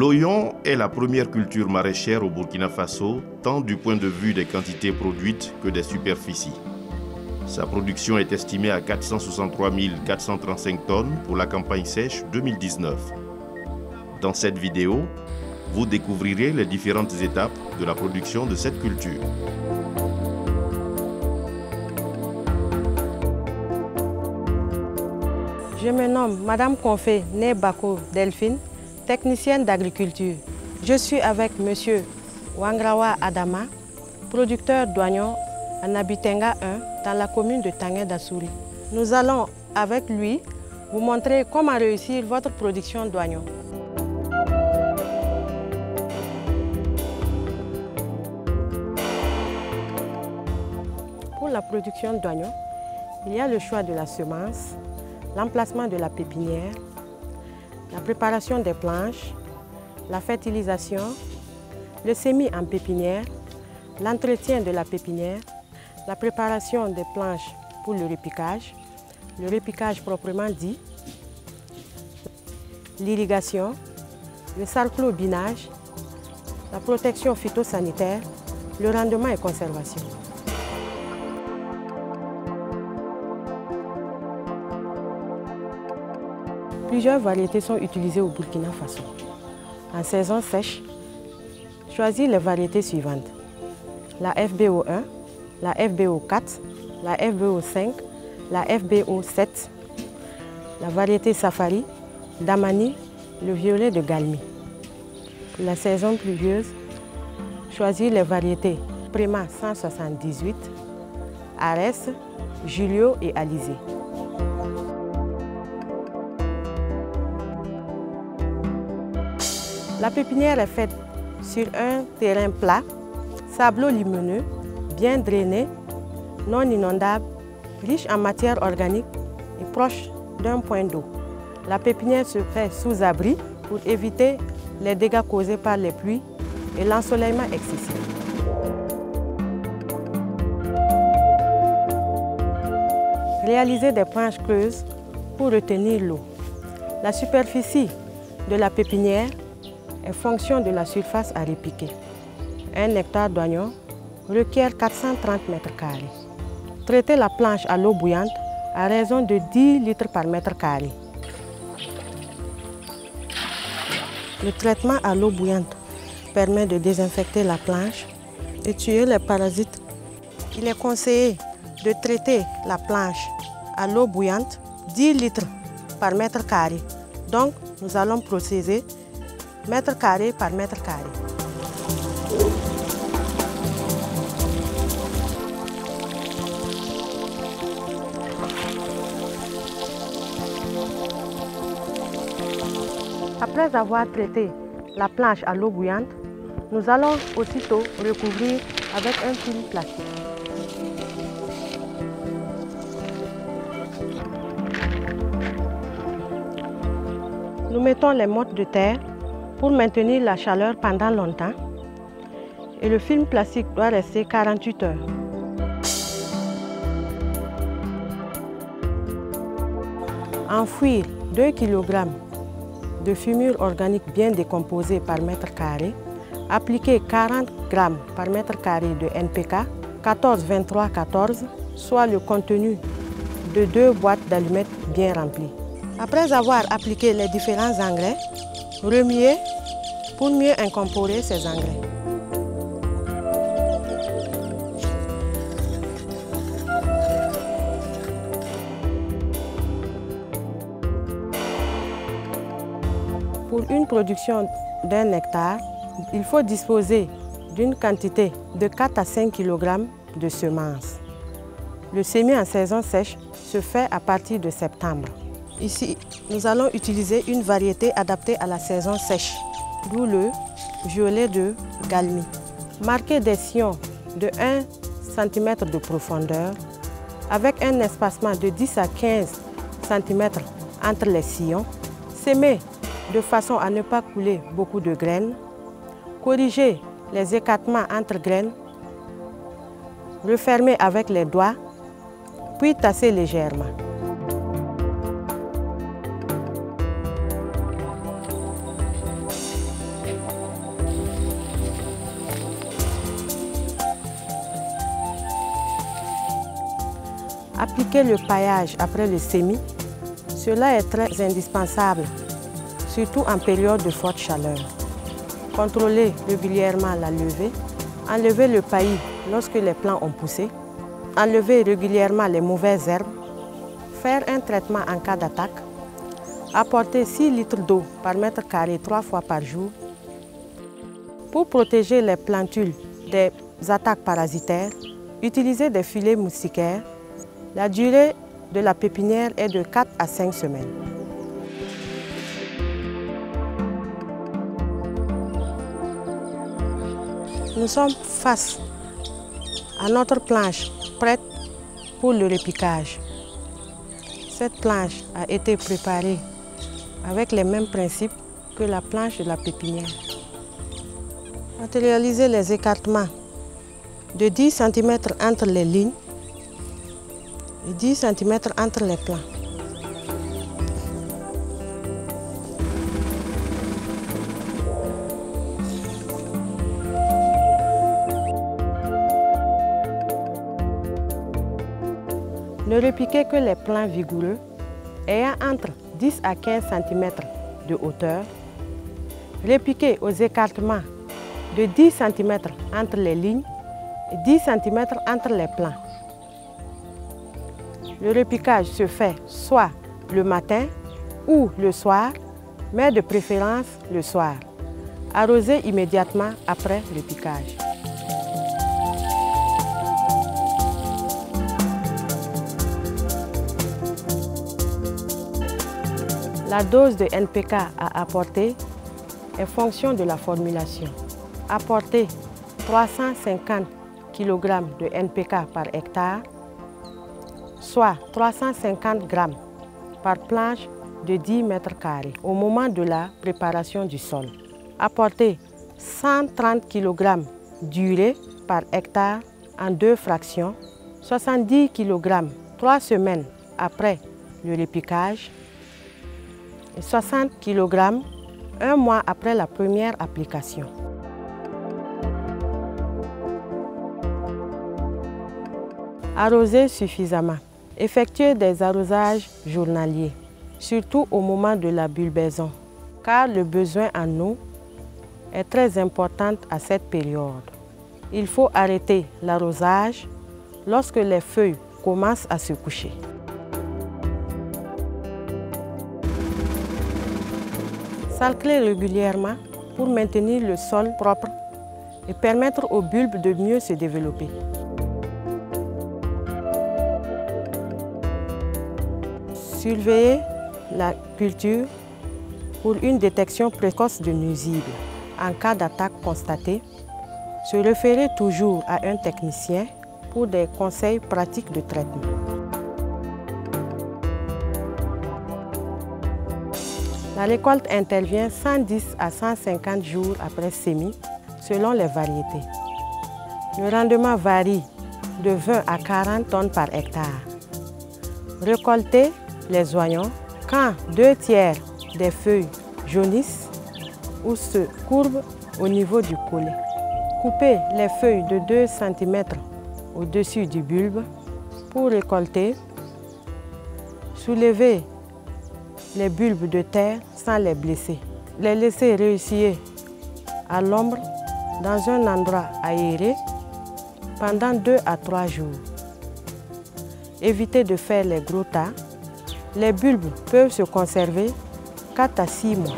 L'oignon est la première culture maraîchère au Burkina Faso, tant du point de vue des quantités produites que des superficies. Sa production est estimée à 463 435 tonnes pour la campagne sèche 2019. Dans cette vidéo, vous découvrirez les différentes étapes de la production de cette culture. Je me nomme Madame Confé Nebako Delphine, technicienne d'agriculture. Je suis avec Monsieur Wangrawa Adama, producteur d'oignons à Nabitenga 1 dans la commune de Tanguay d'Assouri. Nous allons avec lui vous montrer comment réussir votre production d'oignons. Pour la production d'oignons, il y a le choix de la semence, l'emplacement de la pépinière, la préparation des planches, la fertilisation, le semis en pépinière, l'entretien de la pépinière, la préparation des planches pour le repiquage proprement dit, l'irrigation, le sarclobinage, la protection phytosanitaire, le rendement et conservation. Plusieurs variétés sont utilisées au Burkina Faso. En saison sèche, choisis les variétés suivantes. La FBO1, la FBO4, la FBO5, la FBO7, la variété Safari, Damani, le violet de Galmi. Pour la saison pluvieuse, choisis les variétés Prima 178, Ares, Julio et Alizé. La pépinière est faite sur un terrain plat, sablo-limoneux, bien drainé, non inondable, riche en matière organique et proche d'un point d'eau. La pépinière se fait sous abri pour éviter les dégâts causés par les pluies et l'ensoleillement excessif. Réaliser des planches creuses pour retenir l'eau. La superficie de la pépinière est fonction de la surface à repiquer. Un hectare d'oignons requiert 430 mètres carrés. Traitez la planche à l'eau bouillante à raison de 10 litres par mètre carré. Le traitement à l'eau bouillante permet de désinfecter la planche et tuer les parasites. Il est conseillé de traiter la planche à l'eau bouillante 10 litres par mètre carré. Donc, nous allons procéder mètre carré par mètre carré. Après avoir traité la planche à l'eau bouillante, nous allons aussitôt recouvrir avec un film plastique. Nous mettons les mottes de terre pour maintenir la chaleur pendant longtemps et le film plastique doit rester 48 heures. Enfouir 2 kg de fumure organique bien décomposée par mètre carré, appliquer 40 g par mètre carré de NPK 14-23-14, soit le contenu de 2 boîtes d'allumettes bien remplies. Après avoir appliqué les différents engrais, remuer pour mieux incorporer ces engrais. Pour une production d'1 hectare, il faut disposer d'une quantité de 4 à 5 kg de semences. Le semis en saison sèche se fait à partir de septembre. Ici, nous allons utiliser une variété adaptée à la saison sèche, d'où le violet de Galmi. Marquez des sillons de 1 cm de profondeur avec un espacement de 10 à 15 cm entre les sillons. Semez de façon à ne pas couler beaucoup de graines. Corrigez les écartements entre graines. Refermez avec les doigts, puis tassez légèrement. Appliquer le paillage après le semis, cela est très indispensable, surtout en période de forte chaleur. Contrôler régulièrement la levée, enlever le paillis lorsque les plants ont poussé, enlever régulièrement les mauvaises herbes, faire un traitement en cas d'attaque, apporter 6 litres d'eau par mètre carré 3 fois par jour. Pour protéger les plantules des attaques parasitaires, utilisez des filets moustiquaires. La durée de la pépinière est de 4 à 5 semaines. Nous sommes face à notre planche prête pour le repiquage. Cette planche a été préparée avec les mêmes principes que la planche de la pépinière. Matérialiser les écartements de 10 cm entre les lignes et 10 cm entre les plants. Ne repiquez que les plants vigoureux ayant entre 10 à 15 cm de hauteur. Repiquez aux écartements de 10 cm entre les lignes et 10 cm entre les plants. Le repiquage se fait soit le matin ou le soir, mais de préférence le soir. Arrosez immédiatement après le piquage. La dose de NPK à apporter est fonction de la formulation. Apporter 350 kg de NPK par hectare, soit 350 g par planche de 10 mètres carrés au moment de la préparation du sol. Apporter 130 kg d'urée par hectare en 2 fractions, 70 kg 3 semaines après le repiquage et 60 kg 1 mois après la première application. Arroser suffisamment. Effectuer des arrosages journaliers, surtout au moment de la bulbaison, car le besoin en eau est très important à cette période. Il faut arrêter l'arrosage lorsque les feuilles commencent à se coucher. Salcler régulièrement pour maintenir le sol propre et permettre aux bulbes de mieux se développer. Surveiller la culture pour une détection précoce de nuisibles. En cas d'attaque constatée, se référer toujours à un technicien pour des conseils pratiques de traitement. La récolte intervient 110 à 150 jours après semis, selon les variétés. Le rendement varie de 20 à 40 tonnes par hectare. Récolter les oignons quand 2/3 des feuilles jaunissent ou se courbent au niveau du collet. Couper les feuilles de 2 cm au-dessus du bulbe pour récolter. Soulever les bulbes de terre sans les blesser. Les laisser réussir à l'ombre dans un endroit aéré pendant 2 à 3 jours. Éviter de faire les gros tas. Les bulbes peuvent se conserver 4 à 6 mois.